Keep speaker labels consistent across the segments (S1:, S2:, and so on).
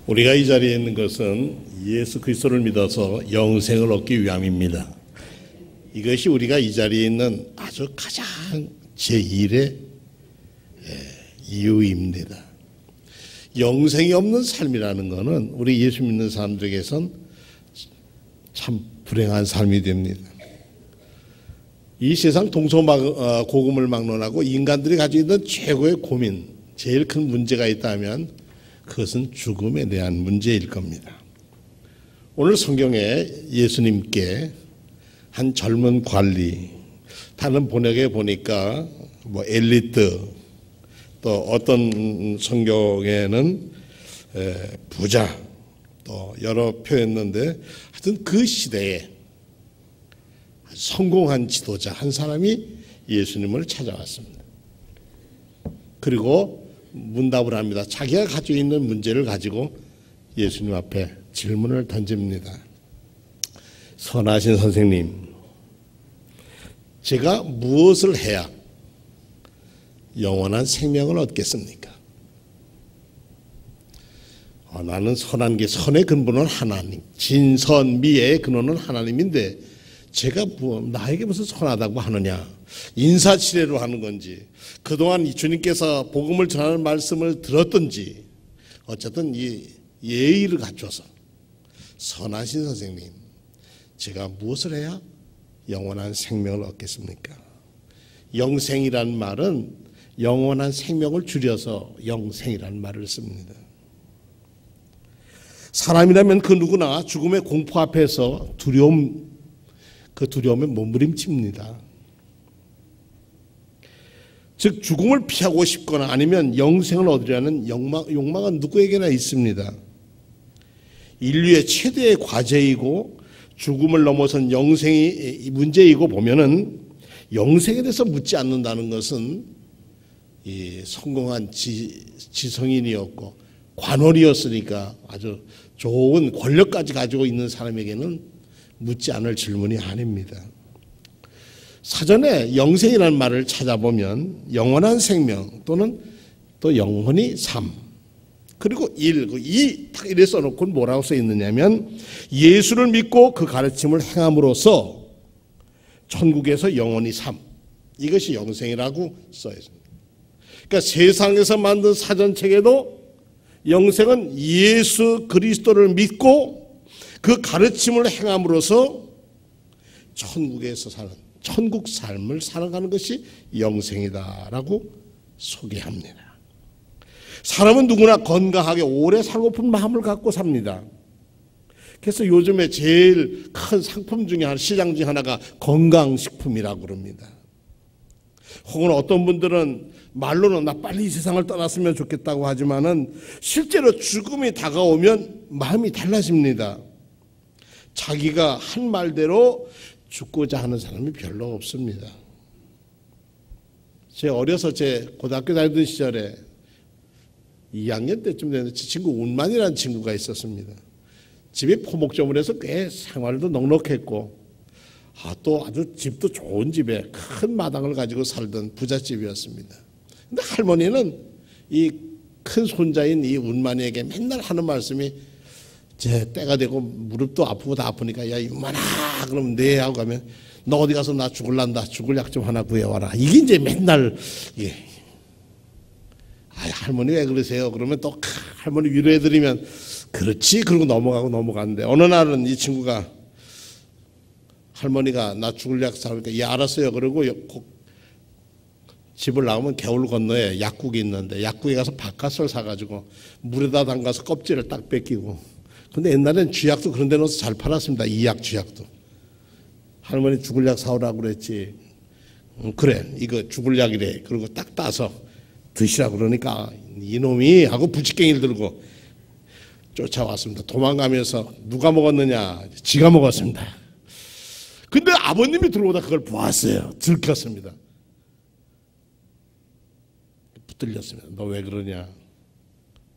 S1: 우리가 이 자리에 있는 것은 예수 그리스도를 믿어서 영생을 얻기 위함입니다. 이것이 우리가 이 자리에 있는 아주 가장 제1의 이유입니다. 영생이 없는 삶이라는 것은 우리 예수 믿는 사람들에게선 참 불행한 삶이 됩니다. 이 세상 동서고금을 막론하고 인간들이 가지고 있는 최고의 고민, 제일 큰 문제가 있다면 그것은 죽음에 대한 문제일 겁니다. 오늘 성경에 예수님께 한 젊은 관리, 다른 번역에 보니까 엘리트, 또 어떤 성경에는 부자, 또 여러 표현했는데 하여튼 그 시대에 성공한 지도자 한 사람이 예수님을 찾아왔습니다. 그리고 문답을 합니다. 자기가 가지고 있는 문제를 가지고 예수님 앞에 질문을 던집니다. 선하신 선생님, 제가 무엇을 해야 영원한 생명을 얻겠습니까? 나는 선한 게, 선의 근본은 하나님, 진선미의 근원은 하나님인데 제가 나에게 무슨 선하다고 하느냐, 인사치레로 하는 건지, 그동안 주님께서 복음을 전하는 말씀을 들었던지, 어쨌든 이 예의를 갖춰서 선하신 선생님, 제가 무엇을 해야 영원한 생명을 얻겠습니까? 영생이란 말은 영원한 생명을 줄여서 영생이란 말을 씁니다. 사람이라면 그 누구나 죽음의 공포 앞에서 그 두려움에 몸부림칩니다. 즉 죽음을 피하고 싶거나 아니면 영생을 얻으려는 욕망은 누구에게나 있습니다. 인류의 최대의 과제이고 죽음을 넘어선 영생이 문제이고 보면은 영생에 대해서 묻지 않는다는 것은 이 성공한 지성인이었고 관원이었으니까 아주 좋은 권력까지 가지고 있는 사람에게는 묻지 않을 질문이 아닙니다. 사전에 영생이라는 말을 찾아보면 영원한 생명 또는 또 영원히 삶, 그리고 딱 이래 써놓고 뭐라고 써 있느냐면 예수를 믿고 그 가르침을 행함으로써 천국에서 영원히 삶, 이것이 영생이라고 써 있습니다. 그러니까 세상에서 만든 사전책에도 영생은 예수 그리스도를 믿고 그 가르침을 행함으로써 천국에서 사는 천국 삶을 살아가는 것이 영생이다라고 소개합니다. 사람은 누구나 건강하게 오래 살고픈 마음을 갖고 삽니다. 그래서 요즘에 제일 큰 상품 중에 시장 중에 하나가 건강식품이라고 그럽니다. 혹은 어떤 분들은 말로는 나 빨리 이 세상을 떠났으면 좋겠다고 하지만은 실제로 죽음이 다가오면 마음이 달라집니다. 자기가 한 말대로 죽고자 하는 사람이 별로 없습니다. 제 고등학교 다니던 시절에 2학년 때쯤 되는데 제 친구 운만이라는 친구가 있었습니다. 집이 포목점을 해서 꽤 생활도 넉넉했고 또 아주 집도 좋은 집에 큰 마당을 가지고 살던 부잣집이었습니다. 근데 할머니는 이 큰 손자인 이 운만이에게 맨날 하는 말씀이 제 때가 되고 무릎도 아프고 다 아프니까 야 운만아 그러면 네 하고 가면 너 어디 가서 나 죽을란다, 죽을 약 좀 하나 구해와라. 이게 이제 맨날 할머니 왜 그러세요? 그러면 또 할머니 위로해드리면 그렇지 그러고 넘어가는데 어느 날은 이 친구가 할머니가 나 죽을 약 사오니까 예 알았어요 그러고 집을 나오면 개울 건너에 약국이 있는데 약국에 가서 바카스를 사가지고 물에다 담가서 껍질을 딱 뺏기고, 근데 옛날엔 쥐약도 그런 데 넣어서 잘 팔았습니다. 이약 쥐약도. 할머니 죽을 약 사오라고 그랬지. 그래 이거 죽을 약이래. 그리고 딱 따서 드시라고 그러니까 이놈이 하고 부치깽이를 들고 쫓아왔습니다. 도망가면서 누가 먹었느냐? 지가 먹었습니다. 근데 아버님이 들어오다 그걸 보았어요. 들켰습니다. 붙들렸습니다. 너 왜 그러냐?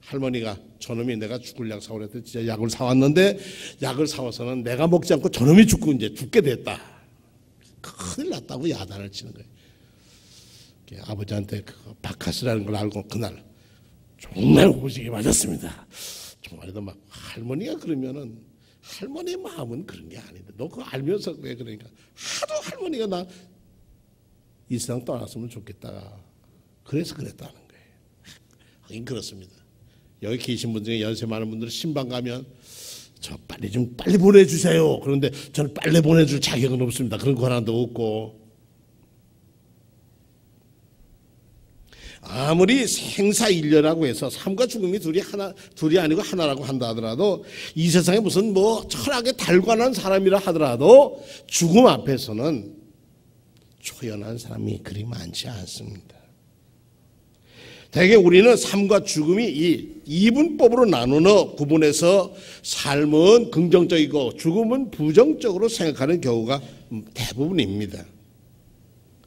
S1: 할머니가 저놈이 내가 죽을 약 사오랬더니 진짜 약을 사왔는데 약을 사와서는 내가 먹지 않고 저놈이 죽고 이제 죽게 됐다. 큰일 났다고 야단을 치는 거예요. 아버지한테 그 바카스라는 걸 알고 그날 정말 오지게 맞았습니다. 정말이다 막 할머니가 그러면은 할머니의 마음은 그런 게 아닌데 너 그거 알면서 왜 그러니까 하도 할머니가 나 이 세상 떠났으면 좋겠다. 그래서 그랬다는 거예요. 하긴 그렇습니다. 여기 계신 분 중에 연세 많은 분들은 신방 가면 저 빨리 보내주세요. 그런데 저는 빨리 보내줄 자격은 없습니다. 그런 권한도 없고 아무리 생사일려라고 해서 삶과 죽음이 둘이 아니고 하나라고 한다 하더라도 이 세상에 무슨 뭐 철학에 달관한 사람이라 하더라도 죽음 앞에서는 초연한 사람이 그리 많지 않습니다. 대개 우리는 삶과 죽음이 이 이분법으로 나누어 구분해서 삶은 긍정적이고 죽음은 부정적으로 생각하는 경우가 대부분입니다.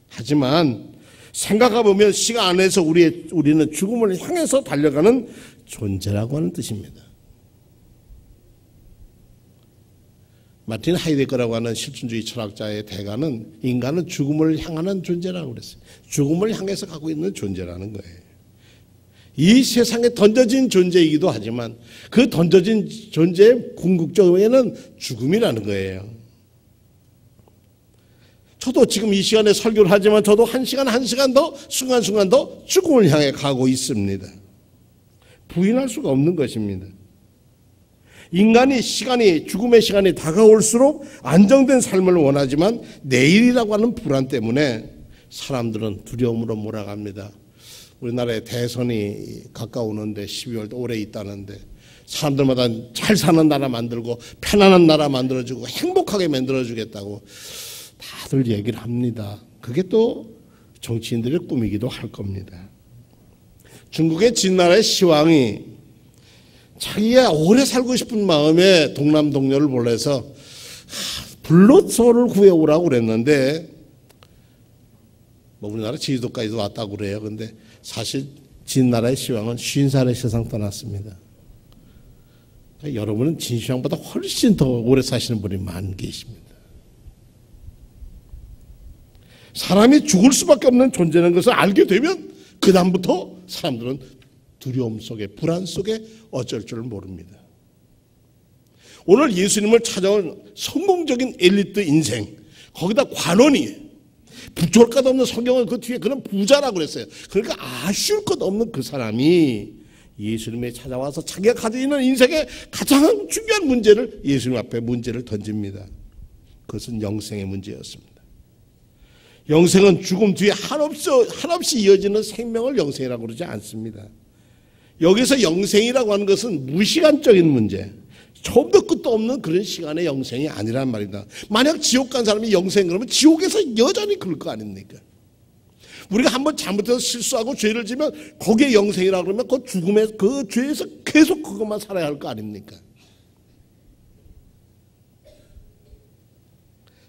S1: 하지만 생각해보면 시간 안에서 우리는 죽음을 향해서 달려가는 존재라고 하는 뜻입니다. 마틴 하이데거라고 하는 실존주의 철학자의 대가는 인간은 죽음을 향하는 존재라고 그랬어요. 죽음을 향해서 가고 있는 존재라는 거예요. 이 세상에 던져진 존재이기도 하지만 그 던져진 존재의 궁극적에는 죽음이라는 거예요. 저도 지금 이 시간에 설교를 하지만 저도 한 시간 더 순간순간 더 죽음을 향해 가고 있습니다. 부인할 수가 없는 것입니다. 인간이 죽음의 시간이 다가올수록 안정된 삶을 원하지만 내일이라고 하는 불안 때문에 사람들은 두려움으로 몰아갑니다. 우리나라에 대선이 가까우는데 12월도 오래 있다는데 사람들마다 잘 사는 나라 만들고 편안한 나라 만들어주고 행복하게 만들어주겠다고 다들 얘기를 합니다. 그게 또 정치인들의 꿈이기도 할 겁니다. 중국의 진나라의 시왕이 자기가 오래 살고 싶은 마음에 동남동녀를 보내서 불로소를 구해오라고 그랬는데 뭐 우리나라 제주도까지도 왔다고 그래요. 근데 사실 진나라의 시왕은 50살에 세상 떠났습니다. 여러분은 진시황보다 훨씬 더 오래 사시는 분이 많이 계십니다. 사람이 죽을 수밖에 없는 존재라는 것을 알게 되면 그 다음부터 사람들은 두려움 속에 불안 속에 어쩔 줄 모릅니다. 오늘 예수님을 찾아온 성공적인 엘리트 인생 거기다 관원이 부족할 것 없는 성경은 그 뒤에 그런 부자라고 그랬어요. 그러니까 아쉬울 것 없는 그 사람이 예수님에 찾아와서 자기가 가지고 있는 인생의 가장 중요한 문제를 예수님 앞에 문제를 던집니다. 그것은 영생의 문제였습니다. 영생은 죽음 뒤에 한없이 이어지는 생명을 영생이라고 그러지 않습니다. 여기서 영생이라고 하는 것은 무시간적인 문제, 처음도 끝도 없는 그런 시간의 영생이 아니란 말이다. 만약 지옥 간 사람이 영생 그러면 지옥에서 여전히 그럴 거 아닙니까? 우리가 한번 잘못해서 실수하고 죄를 지면 거기에 영생이라고 그러면 그 죽음의 그 죄에서 계속 그것만 살아야 할 거 아닙니까?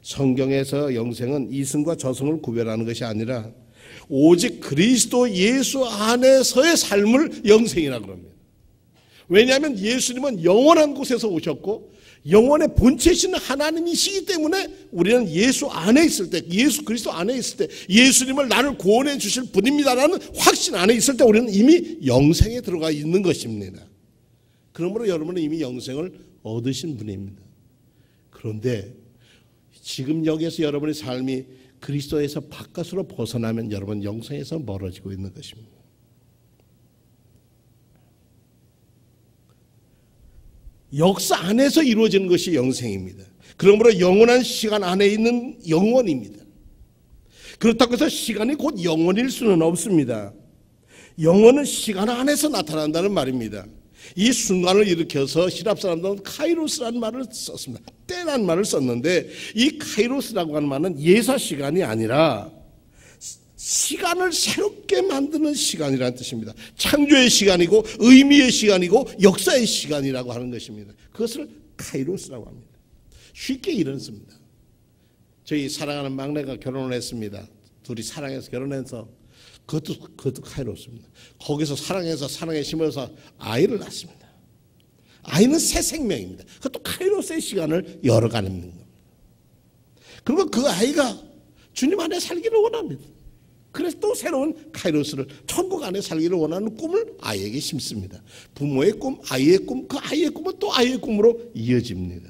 S1: 성경에서 영생은 이승과 저승을 구별하는 것이 아니라 오직 그리스도 예수 안에서의 삶을 영생이라고 합니다. 왜냐하면 예수님은 영원한 곳에서 오셨고 영원의 본체이신 하나님이시기 때문에 우리는 예수 안에 있을 때, 예수 그리스도 안에 있을 때 예수님을 나를 구원해 주실 분입니다라는 확신 안에 있을 때 우리는 이미 영생에 들어가 있는 것입니다. 그러므로 여러분은 이미 영생을 얻으신 분입니다. 그런데 지금 여기에서 여러분의 삶이 그리스도에서 바깥으로 벗어나면 여러분 영생에서 멀어지고 있는 것입니다. 역사 안에서 이루어지는 것이 영생입니다. 그러므로 영원한 시간 안에 있는 영원입니다. 그렇다고 해서 시간이 곧 영원일 수는 없습니다. 영원은 시간 안에서 나타난다는 말입니다. 이 순간을 일으켜서 히랍 사람들은 카이로스라는 말을 썼습니다. 때라는 말을 썼는데 이 카이로스라고 하는 말은 예사 시간이 아니라 시간을 새롭게 만드는 시간이라는 뜻입니다. 창조의 시간이고 의미의 시간이고 역사의 시간이라고 하는 것입니다. 그것을 카이로스라고 합니다. 쉽게 이렇습니다. 저희 사랑하는 막내가 결혼을 했습니다. 둘이 사랑해서 결혼해서 그것도 카이로스입니다. 거기서 사랑해서 사랑에 심어서 아이를 낳습니다. 아이는 새 생명입니다. 그것도 카이로스의 시간을 열어가는 겁니다. 그리고 그 아이가 주님 안에 살기를 원합니다. 그래서 또 새로운 카이로스를 천국 안에 살기를 원하는 꿈을 아이에게 심습니다. 부모의 꿈, 아이의 꿈, 그 아이의 꿈은 또 아이의 꿈으로 이어집니다.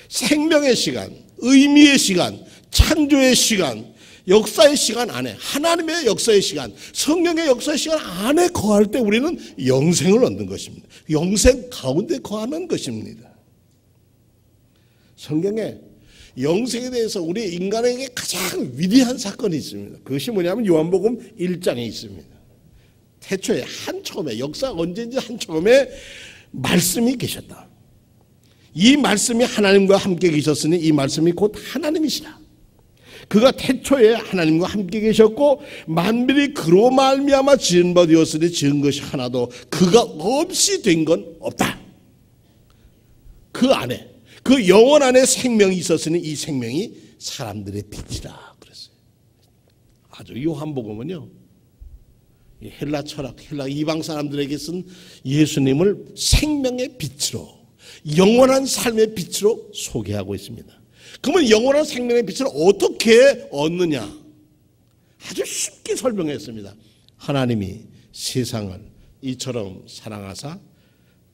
S1: 생명의 시간, 의미의 시간, 창조의 시간, 역사의 시간 안에, 하나님의 역사의 시간, 성령의 역사의 시간 안에 거할 때 우리는 영생을 얻는 것입니다. 영생 가운데 거하는 것입니다. 성경에 영생에 대해서 우리 인간에게 가장 위대한 사건이 있습니다. 그것이 뭐냐면 요한복음 1장에 있습니다. 태초에 한처음에, 역사 언제인지 한처음에 말씀이 계셨다. 이 말씀이 하나님과 함께 계셨으니 이 말씀이 곧 하나님이시라. 그가 태초에 하나님과 함께 계셨고 만물이 그로 말미암아 지은 바 되었으니 지은 것이 하나도 그가 없이 된 건 없다. 그 안에, 그 영혼 안에 생명이 있었으니 이 생명이 사람들의 빛이라 그랬어요. 아주 요한복음은요, 헬라 철학, 헬라 이방 사람들에게 쓴 예수님을 생명의 빛으로, 영원한 삶의 빛으로 소개하고 있습니다. 그러면 영원한 생명의 빛을 어떻게 얻느냐? 아주 쉽게 설명했습니다. 하나님이 세상을 이처럼 사랑하사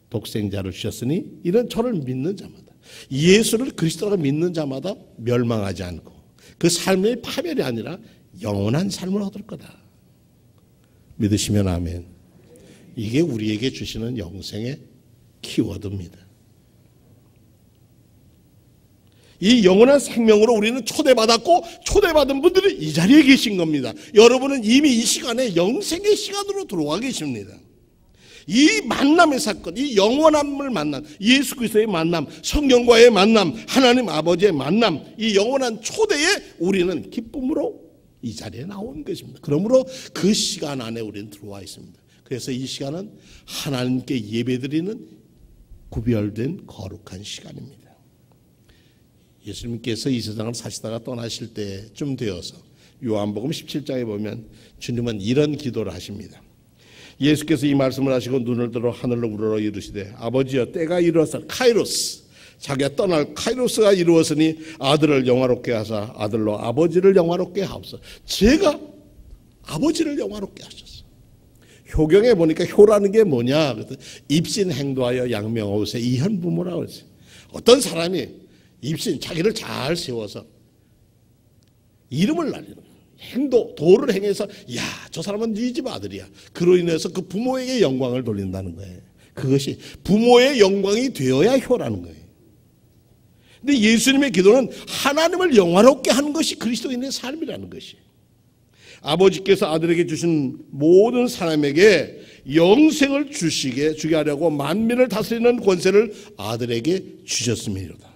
S1: 독생자를 주셨으니 이런 저를 믿는 자마다, 예수를 그리스도로 믿는 자마다 멸망하지 않고 그 삶의 파멸이 아니라 영원한 삶을 얻을 거다. 믿으시면 아멘. 이게 우리에게 주시는 영생의 키워드입니다. 이 영원한 생명으로 우리는 초대받았고 초대받은 분들이 이 자리에 계신 겁니다. 여러분은 이미 이 시간에 영생의 시간으로 들어와 계십니다. 이 만남의 사건, 이 영원함을 만난 예수 그리스도의 만남, 성령과의 만남, 하나님 아버지의 만남, 이 영원한 초대에 우리는 기쁨으로 이 자리에 나온 것입니다. 그러므로 그 시간 안에 우리는 들어와 있습니다. 그래서 이 시간은 하나님께 예배드리는 구별된 거룩한 시간입니다. 예수님께서 이 세상을 사시다가 떠나실 때쯤 되어서 요한복음 17장에 보면 주님은 이런 기도를 하십니다. 예수께서 이 말씀을 하시고 눈을 들어 하늘로 우러러 이르시되 아버지여 때가 이르렀사 카이로스, 자기가 떠날 카이로스가 이루었으니 아들을 영화롭게 하사 아들로 아버지를 영화롭게 하옵소서. 제가 아버지를 영화롭게 하셨어. 효경에 보니까 효라는 게 뭐냐? 입신 행도하여 양명하오세 이현부모라고 그랬어요. 어떤 사람이 입신, 자기를 잘 세워서 이름을 날리는 행도, 도를 행해서 야, 저 사람은 네 집 아들이야. 그로 인해서 그 부모에게 영광을 돌린다는 거예요. 그것이 부모의 영광이 되어야 효라는 거예요. 근데 예수님의 기도는 하나님을 영화롭게 하는 것이 그리스도인의 삶이라는 것이에요. 아버지께서 아들에게 주신 모든 사람에게 영생을 주게 하려고 만민을 다스리는 권세를 아들에게 주셨음이로다.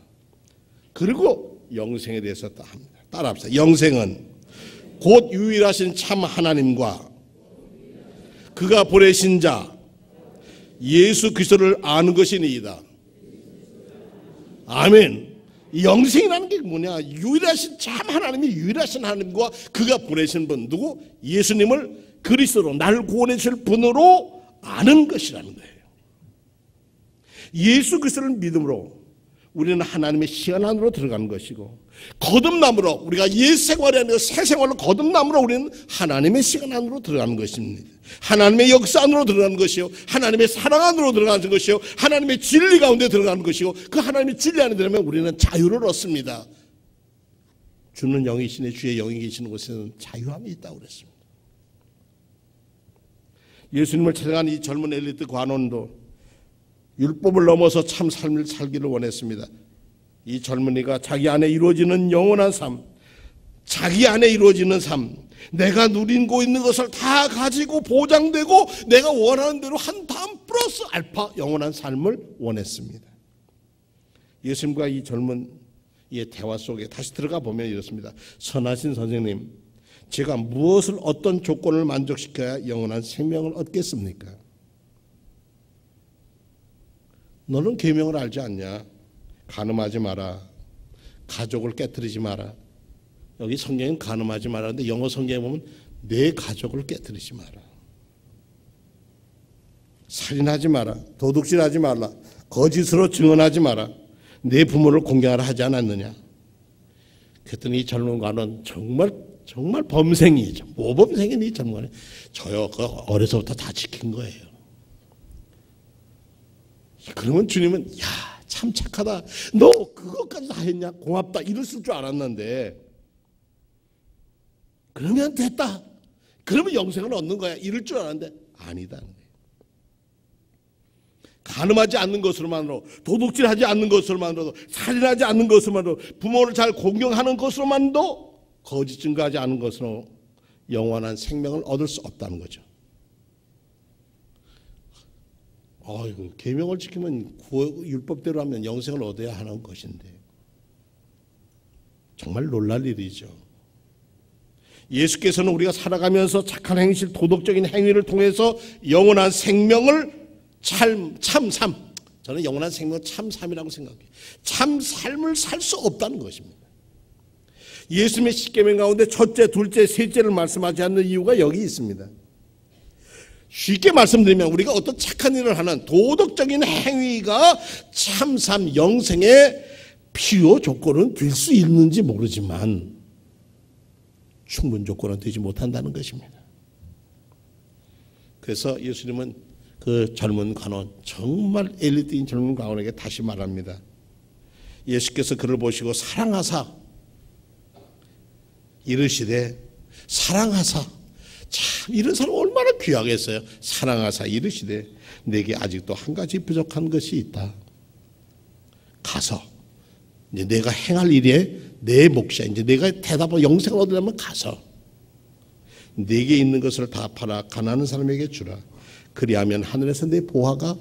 S1: 그리고 영생에 대해서 따라합시다. 영생은 곧 유일하신 참 하나님과 그가 보내신 자 예수 그리스도를 아는 것이니이다. 아멘. 영생이라는 게 뭐냐? 유일하신 참 하나님이 유일하신 하나님과 그가 보내신 분 누구? 예수님을 그리스도로 날 구원해 주실 분으로 아는 것이라는 거예요. 예수 그리스도를 믿음으로 우리는 하나님의 시간 안으로 들어가는 것이고 거듭남으로 우리가 옛 생활이 아니라 새 생활로 거듭남으로 우리는 하나님의 시간 안으로 들어가는 것입니다. 하나님의 역사 안으로 들어가는 것이요, 하나님의 사랑 안으로 들어가는 것이요, 하나님의 진리 가운데 들어가는 것이고 그 하나님의 진리 안에 들어가면 우리는 자유를 얻습니다. 주는 영이시네 주의 영이 계시는 곳에는 자유함이 있다고 그랬습니다. 예수님을 찾아간 이 젊은 엘리트 관원도 율법을 넘어서 참 삶을 살기를 원했습니다. 이 젊은이가 자기 안에 이루어지는 영원한 삶, 자기 안에 이루어지는 삶, 내가 누리고 있는 것을 다 가지고 보장되고 내가 원하는 대로 한 다음 플러스 알파 영원한 삶을 원했습니다. 예수님과 이 젊은 이의 대화 속에 다시 들어가 보면 이렇습니다. 선하신 선생님, 제가 무엇을 어떤 조건을 만족시켜야 영원한 생명을 얻겠습니까? 너는 계명을 알지 않냐? 간음하지 마라. 가족을 깨뜨리지 마라. 여기 성경은 간음하지 마라. 근데 영어 성경에 보면 내 가족을 깨뜨리지 마라. 살인하지 마라. 도둑질하지 말라. 거짓으로 증언하지 마라. 내 부모를 공경하라 하지 않았느냐? 그랬더니 이 젊은 관은 정말 정말 범생이죠. 모범생이니 정말 저요. 그 어려서부터 다 지킨 거예요. 그러면 주님은 야, 참 착하다. 너 그것까지 다 했냐? 고맙다. 이랬을 줄 알았는데 그러면 됐다. 그러면 영생을 얻는 거야. 이럴 줄 알았는데 아니다. 간음하지 않는 것으로만으로, 도둑질하지 않는 것으로만으로도, 살인하지 않는 것으로만으로, 부모를 잘 공경하는 것으로만도 거짓 증거하지 않은 것으로 영원한 생명을 얻을 수 없다는 거죠. 아이고, 계명을 지키면 율법대로 하면 영생을 얻어야 하는 것인데 정말 놀랄 일이죠. 예수께서는 우리가 살아가면서 착한 행실, 도덕적인 행위를 통해서 영원한 생명을 참삼, 저는 영원한 생명은 참삼이라고 생각해요. 참 삶을 살 수 없다는 것입니다. 예수님의 십계명 가운데 첫째, 둘째, 셋째를 말씀하지 않는 이유가 여기 있습니다. 쉽게 말씀드리면 우리가 어떤 착한 일을 하는 도덕적인 행위가 참삼 영생의 필요 조건은 될 수 있는지 모르지만 충분 조건은 되지 못한다는 것입니다. 그래서 예수님은 그 젊은 관원, 정말 엘리트인 젊은 관원에게 다시 말합니다. 예수께서 그를 보시고 사랑하사 이르시되, 사랑하사, 참 이런 사람 얼마나 귀하겠어요. 사랑하사 이르시되 내게 아직도 한 가지 부족한 것이 있다. 가서 이제 내가 행할 일에 내 몫이야. 이제 내가 대답을 영생을 얻으려면 가서 내게 있는 것을 다 팔아 가난한 사람에게 주라. 그리하면 하늘에서 내 보화가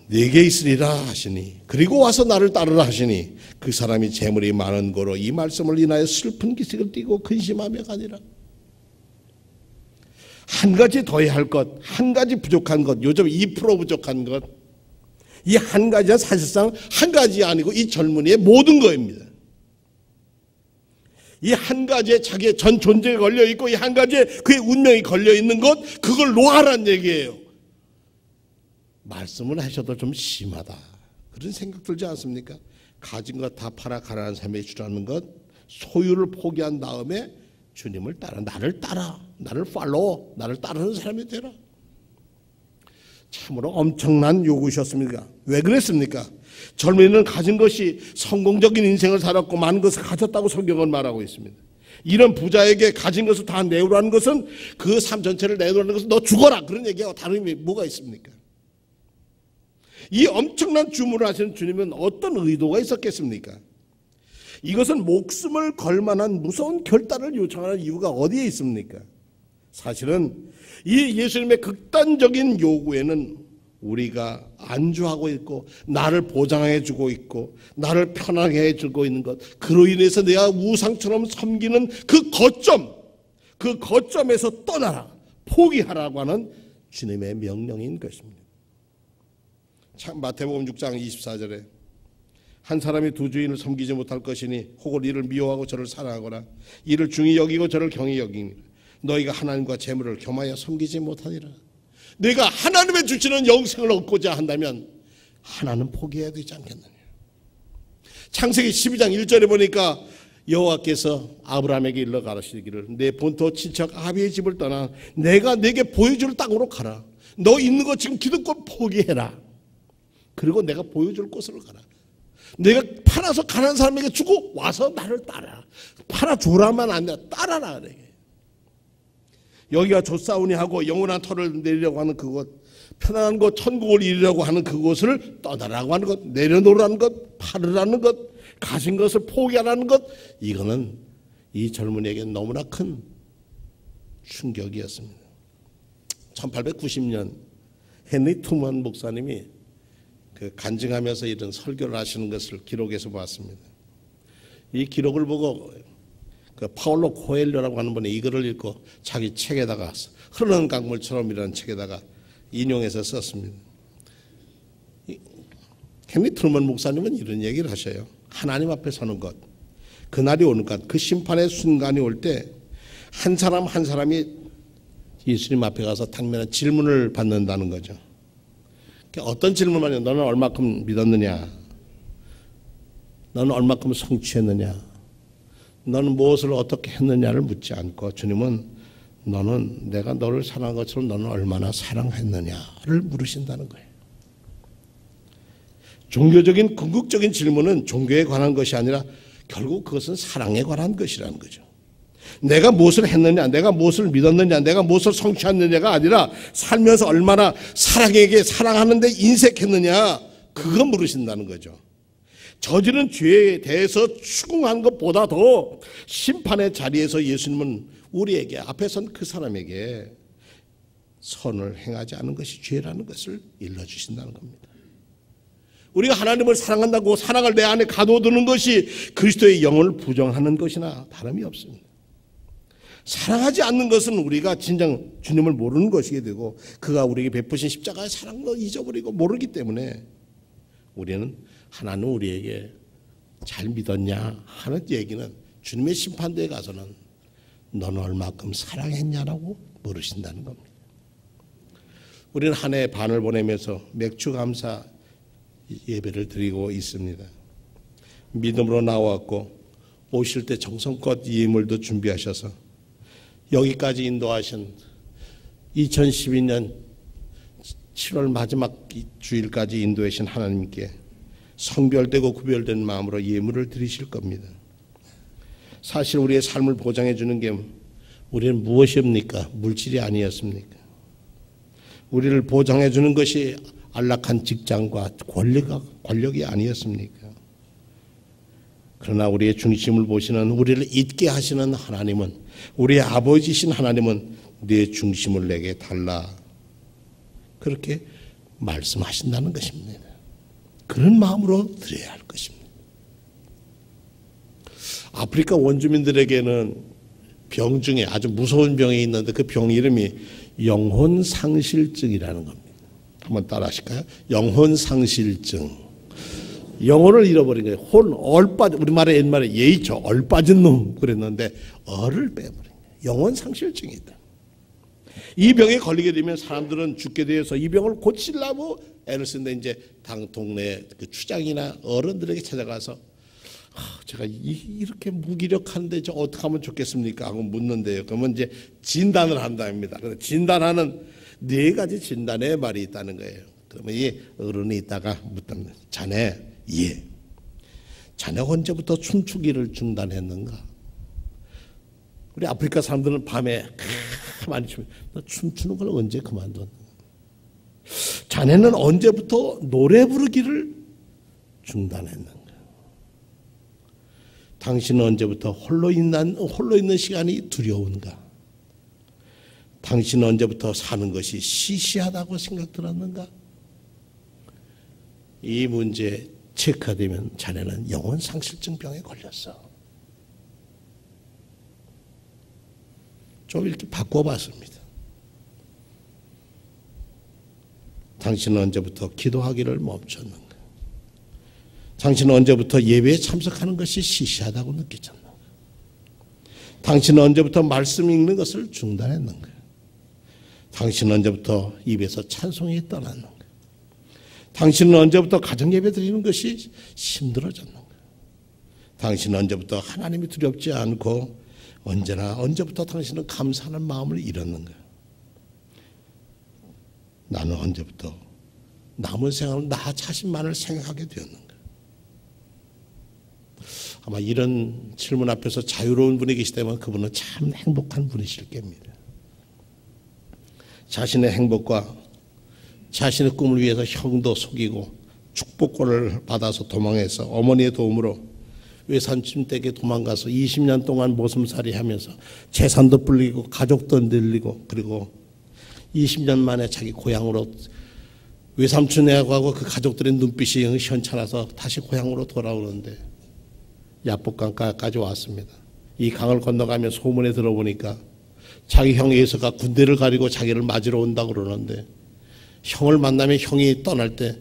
S1: 내게 있으리라 하시니, 그리고 와서 나를 따르라 하시니, 그 사람이 재물이 많은 고로 이 말씀을 인하여 슬픈 기색을 띠고 근심하며 가니라. 한 가지 더해야 할 것, 한 가지 부족한 것, 요즘 2% 부족한 것, 이 한 가지가 사실상 한 가지 아니고 이 젊은이의 모든 것입니다. 이 한 가지에 자기의 전 존재가 걸려있고 이 한 가지에 그의 운명이 걸려있는 것, 그걸 놓아라는 얘기예요. 말씀을 하셔도 좀 심하다, 그런 생각 들지 않습니까? 가진 것 다 팔아 가난한 사람에게 주라는 것, 소유를 포기한 다음에 주님을 따라, 나를 따라, 나를 팔로우, 나를 따르는 사람이 되라. 참으로 엄청난 요구셨습니까? 왜 그랬습니까? 젊은이는 가진 것이 성공적인 인생을 살았고 많은 것을 가졌다고 성경은 말하고 있습니다. 이런 부자에게 가진 것을 다 내놓으라는 것은, 그 삶 전체를 내놓으라는 것은 너 죽어라, 그런 얘기하고 다른 의미 뭐가 있습니까? 이 엄청난 주문을 하시는 주님은 어떤 의도가 있었겠습니까? 이것은 목숨을 걸 만한 무서운 결단을 요청하는 이유가 어디에 있습니까? 사실은 이 예수님의 극단적인 요구에는 우리가 안주하고 있고 나를 보장해 주고 있고 나를 편하게 해주고 있는 것, 그로 인해서 내가 우상처럼 섬기는 그 거점에서 떠나라, 포기하라고 하는 주님의 명령인 것입니다. 참, 마태복음 6장 24절에 한 사람이 두 주인을 섬기지 못할 것이니 혹은 이를 미워하고 저를 사랑하거나 이를 중히 여기고 저를 경히 여기니 너희가 하나님과 재물을 겸하여 섬기지 못하니라. 내가 하나님의 주시는 영생을 얻고자 한다면 하나는 포기해야 되지 않겠느냐. 창세기 12장 1절에 보니까 여호와께서 아브라함에게 일러 가르치기를 내 본토 친척 아비의 집을 떠나 내가 내게 보여줄 땅으로 가라. 너 있는 거 지금 기득권 포기해라. 그리고 내가 보여줄 곳으로 가라. 내가 팔아서 가난한 사람에게 주고 와서 나를 따라. 팔아주라만 안 돼, 따라라 그래. 여기가 조사오니 하고 영원한 터를 내리려고 하는 그곳, 편안한 곳, 천국을 이루려고 하는 그곳을 떠나라고 하는 것, 내려놓으라는 것, 팔으라는 것, 가진 것을 포기하라는 것, 이거는 이 젊은이에게 너무나 큰 충격이었습니다. 1890년 헨리 투먼 목사님이 그 간증하면서 이런 설교를 하시는 것을 기록해서 봤습니다. 이 기록을 보고 그 파울로 코엘료라고 하는 분이 이거를 읽고 자기 책에다가 흐르는 강물처럼이라는 책에다가 인용해서 썼습니다. 헨리 트루먼 목사님은 이런 얘기를 하셔요. 하나님 앞에 서는 것, 그날이 오는 것, 그 심판의 순간이 올 때 한 사람 한 사람이 예수님 앞에 가서 당면한 질문을 받는다는 거죠. 어떤 질문만 해요? 너는 얼마큼 믿었느냐? 너는 얼마큼 성취했느냐? 너는 무엇을 어떻게 했느냐를 묻지 않고 주님은 너는 내가 너를 사랑한 것처럼 너는 얼마나 사랑했느냐를 물으신다는 거예요. 종교적인 궁극적인 질문은 종교에 관한 것이 아니라 결국 그것은 사랑에 관한 것이라는 거죠. 내가 무엇을 했느냐, 내가 무엇을 믿었느냐, 내가 무엇을 성취했느냐가 아니라 살면서 얼마나 사랑에게 사랑하는데 인색했느냐, 그거 물으신다는 거죠. 저지른 죄에 대해서 추궁한 것보다도 심판의 자리에서 예수님은 우리에게 앞에 선 그 사람에게 선을 행하지 않은 것이 죄라는 것을 일러주신다는 겁니다. 우리가 하나님을 사랑한다고 사랑을 내 안에 가둬두는 것이 그리스도의 영혼을 부정하는 것이나 다름이 없습니다. 사랑하지 않는 것은 우리가 진정 주님을 모르는 것이게 되고 그가 우리에게 베푸신 십자가의 사랑도 잊어버리고 모르기 때문에 우리는 하나님 우리에게 잘 믿었냐 하는 얘기는 주님의 심판대에 가서는 너는 얼마큼 사랑했냐라고 물으신다는 겁니다. 우리는 한 해 반을 보내면서 맥주 감사 예배를 드리고 있습니다. 믿음으로 나왔고 오실 때 정성껏 예물도 준비하셔서 여기까지 인도하신 2012년 7월 마지막 주일까지 인도하신 하나님께 성별되고 구별된 마음으로 예물을 드리실 겁니다. 사실 우리의 삶을 보장해 주는 게 우리는 무엇입니까? 물질이 아니었습니까? 우리를 보장해 주는 것이 안락한 직장과 권력이 아니었습니까? 그러나 우리의 중심을 보시는 우리를 잊게 하시는 하나님은 우리의 아버지신 하나님은 내 중심을 내게 달라 그렇게 말씀하신다는 것입니다. 그런 마음으로 드려야 할 것입니다. 아프리카 원주민들에게는 병 중에 아주 무서운 병이 있는데 그 병 이름이 영혼상실증이라는 겁니다. 한번 따라 하실까요? 영혼상실증. 영혼을 잃어버린 거예요. 얼빠진, 우리말에 옛말에 예의죠. 얼빠진 놈 그랬는데 얼을 빼버린 거예요. 영혼상실증이 있다. 이 병에 걸리게 되면 사람들은 죽게 되어서 이 병을 고치려고 애를 쓰는데 이제 동네 그 추장이나 어른들에게 찾아가서 제가 이렇게 무기력한데 저 어떻게 하면 좋겠습니까? 하고 묻는데요. 그러면 이제 진단을 한답니다. 진단하는 4가지 진단의 말이 있다는 거예요. 그러면 이 어른이 있다가 묻답니다. 자네 언제부터 춤추기를 중단했는가? 우리 아프리카 사람들은 밤에 많이 너 춤추는 걸 언제 그만뒀는가? 자네는 언제부터 노래 부르기를 중단했는가? 당신은 언제부터 홀로 있는 시간이 두려운가? 당신은 언제부터 사는 것이 시시하다고 생각 들었는가? 이 문제 체크되면 자네는 영혼상실증병에 걸렸어. 좀 이렇게 바꿔봤습니다. 당신은 언제부터 기도하기를 멈췄는가? 당신은 언제부터 예배에 참석하는 것이 시시하다고 느끼셨는가? 당신은 언제부터 말씀 읽는 것을 중단했는가? 당신은 언제부터 입에서 찬송이 떠났는가? 당신은 언제부터 가정예배 드리는 것이 힘들어졌는가? 당신은 언제부터 하나님이 두렵지 않고 언제부터 당신은 감사하는 마음을 잃었는가? 나는 언제부터 남은 생활은 나 자신만을 생각하게 되었는가? 아마 이런 질문 앞에서 자유로운 분이 계시다면 그분은 참 행복한 분이실 겁니다. 자신의 행복과 자신의 꿈을 위해서 형도 속이고 축복권을 받아서 도망해서 어머니의 도움으로 외삼촌 댁에 도망가서 20년 동안 모슴살이 하면서 재산도 불리고 가족도 늘리고 그리고 20년 만에 자기 고향으로 외삼촌하고 그 가족들의 눈빛이 현찮아서 다시 고향으로 돌아오는데 야복강까지 왔습니다. 이 강을 건너가며 소문에 들어보니까 자기 형 예서가 군대를 가리고 자기를 맞으러 온다고 그러는데 형을 만나면 형이 떠날 때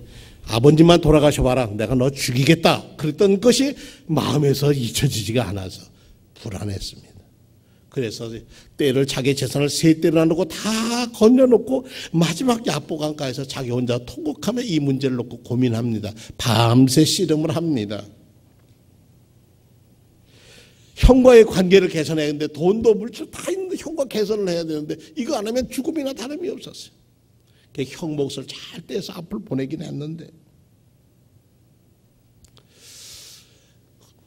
S1: 아버님만 돌아가셔봐라 내가 너 죽이겠다 그랬던 것이 마음에서 잊혀지지가 않아서 불안했습니다. 그래서 때를 자기 재산을 3대를 나누고 다 건져놓고 마지막 야복강가에서 자기 혼자 통곡하며 이 문제를 놓고 고민합니다. 밤새 씨름을 합니다. 형과의 관계를 개선해야 되는데 돈도 물질 다 있는데 형과 개선을 해야 되는데 이거 안 하면 죽음이나 다름이 없었어요. 형 몫을 잘 떼서 앞을 보내긴 했는데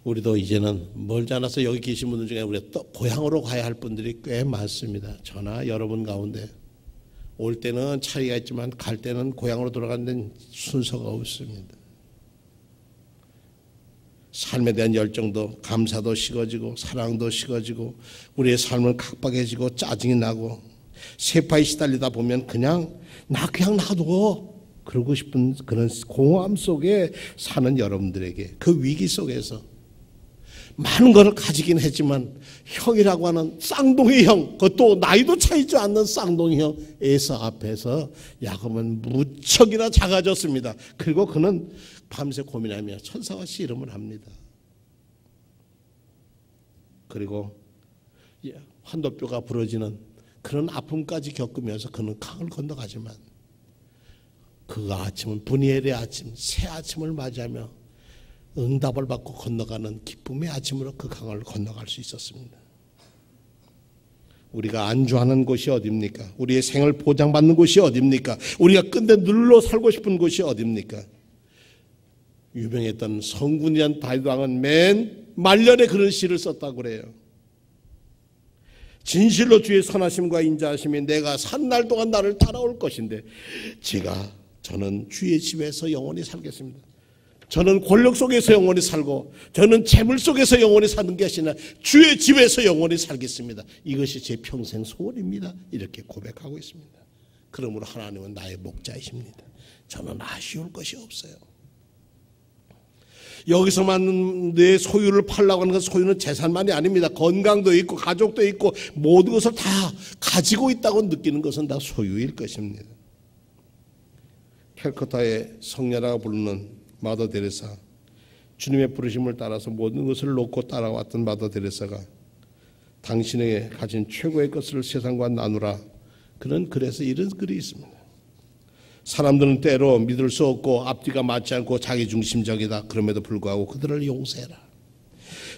S1: 우리도 이제는 멀지 않아서 여기 계신 분들 중에 우리 또 고향으로 가야 할 분들이 꽤 많습니다. 저나 여러분 가운데 올 때는 차이가 있지만 갈 때는 고향으로 돌아가는 데는 순서가 없습니다. 삶에 대한 열정도 감사도 식어지고 사랑도 식어지고 우리의 삶은 각박해지고 짜증이 나고 세파에 시달리다 보면 그냥 놔둬 그러고 싶은 그런 공허함 속에 사는 여러분들에게 그 위기 속에서 많은 것을 가지긴 했지만 형이라고 하는 쌍둥이 형, 그것도 나이도 차이지 않는 쌍둥이 형 에서 앞에서 야곱은 무척이나 작아졌습니다. 그리고 그는 밤새 고민하며 천사와 씨름을 합니다. 그리고 환도뼈가 부러지는 그런 아픔까지 겪으면서 그는 강을 건너가지만 그 아침은 분이엘의 아침, 새 아침을 맞이하며 응답을 받고 건너가는 기쁨의 아침으로 그 강을 건너갈 수 있었습니다. 우리가 안주하는 곳이 어디입니까? 우리의 생을 보장받는 곳이 어디입니까? 우리가 끝내 눌러 살고 싶은 곳이 어디입니까? 유명했던 성군이란 다윗 왕은 맨 말년에 그런 시를 썼다고 그래요. 진실로 주의 선하심과 인자하심이 내가 산 날 동안 나를 따라올 것인데 저는 주의 집에서 영원히 살겠습니다. 저는 권력 속에서 영원히 살고 저는 재물 속에서 영원히 사는 것이 아니라 주의 집에서 영원히 살겠습니다. 이것이 제 평생 소원입니다. 이렇게 고백하고 있습니다. 그러므로 하나님은 나의 목자이십니다. 저는 아쉬울 것이 없어요. 여기서만 내 소유를 팔라고 하는 건 소유는 재산만이 아닙니다. 건강도 있고 가족도 있고 모든 것을 다 가지고 있다고 느끼는 것은 다 소유일 것입니다. 캘커타의 성녀라고 부르는 마더 데레사, 주님의 부르심을 따라서 모든 것을 놓고 따라왔던 마더 데레사가 당신에게 가진 최고의 것을 세상과 나누라, 그런 글에서 이런 글이 있습니다. 사람들은 때로 믿을 수 없고 앞뒤가 맞지 않고 자기중심적이다. 그럼에도 불구하고 그들을 용서해라.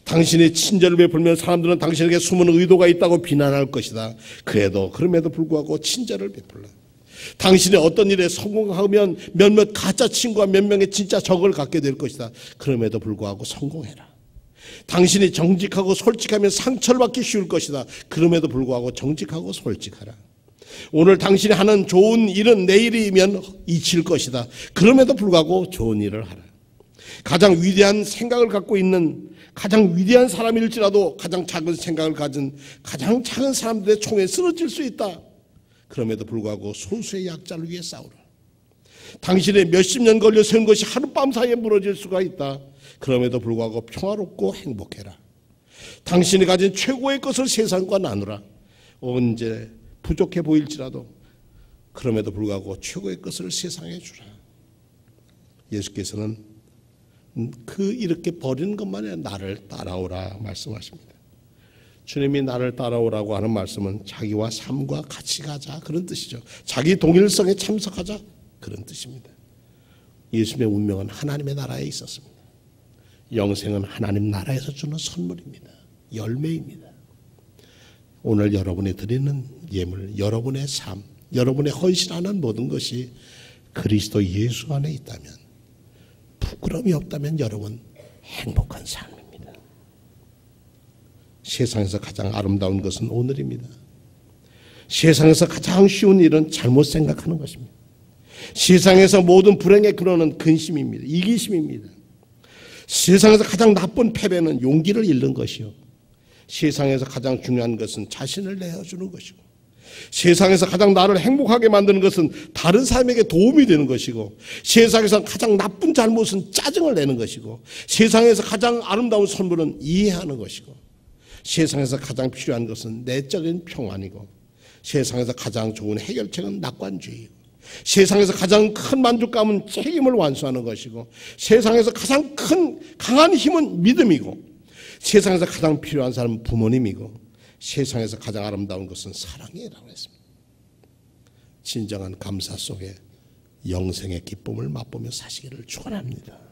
S1: 당신의 친절을 베풀면 사람들은 당신에게 숨은 의도가 있다고 비난할 것이다. 그럼에도 불구하고 친절을 베풀라. 당신이 어떤 일에 성공하면 몇몇 가짜 친구와 몇 명의 진짜 적을 갖게 될 것이다. 그럼에도 불구하고 성공해라. 당신이 정직하고 솔직하면 상처를 받기 쉬울 것이다. 그럼에도 불구하고 정직하고 솔직하라. 오늘 당신이 하는 좋은 일은 내일이면 잊힐 것이다. 그럼에도 불구하고 좋은 일을 하라. 가장 위대한 생각을 갖고 있는 가장 위대한 사람일지라도 가장 작은 생각을 가진 가장 작은 사람들의 총에 쓰러질 수 있다. 그럼에도 불구하고 소수의 약자를 위해 싸우라. 당신의 몇십 년 걸려 세운 것이 하룻밤 사이에 무너질 수가 있다. 그럼에도 불구하고 평화롭고 행복해라. 당신이 가진 최고의 것을 세상과 나누라. 언제 부족해 보일지라도 그럼에도 불구하고 최고의 것을 세상에 주라. 예수께서는 이렇게 버리는 것만이 아니라 나를 따라오라 말씀하십니다. 주님이 나를 따라오라고 하는 말씀은 자기와 삶과 같이 가자, 그런 뜻이죠. 자기 동일성에 참석하자, 그런 뜻입니다. 예수님의 운명은 하나님의 나라에 있었습니다. 영생은 하나님 나라에서 주는 선물입니다. 열매입니다. 오늘 여러분이 드리는 예물, 여러분의 삶, 여러분의 헌신하는 모든 것이 그리스도 예수 안에 있다면, 부끄러움이 없다면 여러분 행복한 삶입니다. 세상에서 가장 아름다운 것은 오늘입니다. 세상에서 가장 쉬운 일은 잘못 생각하는 것입니다. 세상에서 모든 불행의 근원은 근심입니다. 이기심입니다. 세상에서 가장 나쁜 패배는 용기를 잃는 것이요, 세상에서 가장 중요한 것은 자신을 내어주는 것이고, 세상에서 가장 나를 행복하게 만드는 것은 다른 사람에게 도움이 되는 것이고, 세상에서 가장 나쁜 잘못은 짜증을 내는 것이고, 세상에서 가장 아름다운 선물은 이해하는 것이고, 세상에서 가장 필요한 것은 내적인 평안이고, 세상에서 가장 좋은 해결책은 낙관주의이고, 세상에서 가장 큰 만족감은 책임을 완수하는 것이고, 세상에서 가장 강한 힘은 믿음이고, 세상에서 가장 필요한 사람은 부모님이고, 세상에서 가장 아름다운 것은 사랑이라고 했습니다. 진정한 감사 속에 영생의 기쁨을 맛보며 사시기를 축원합니다.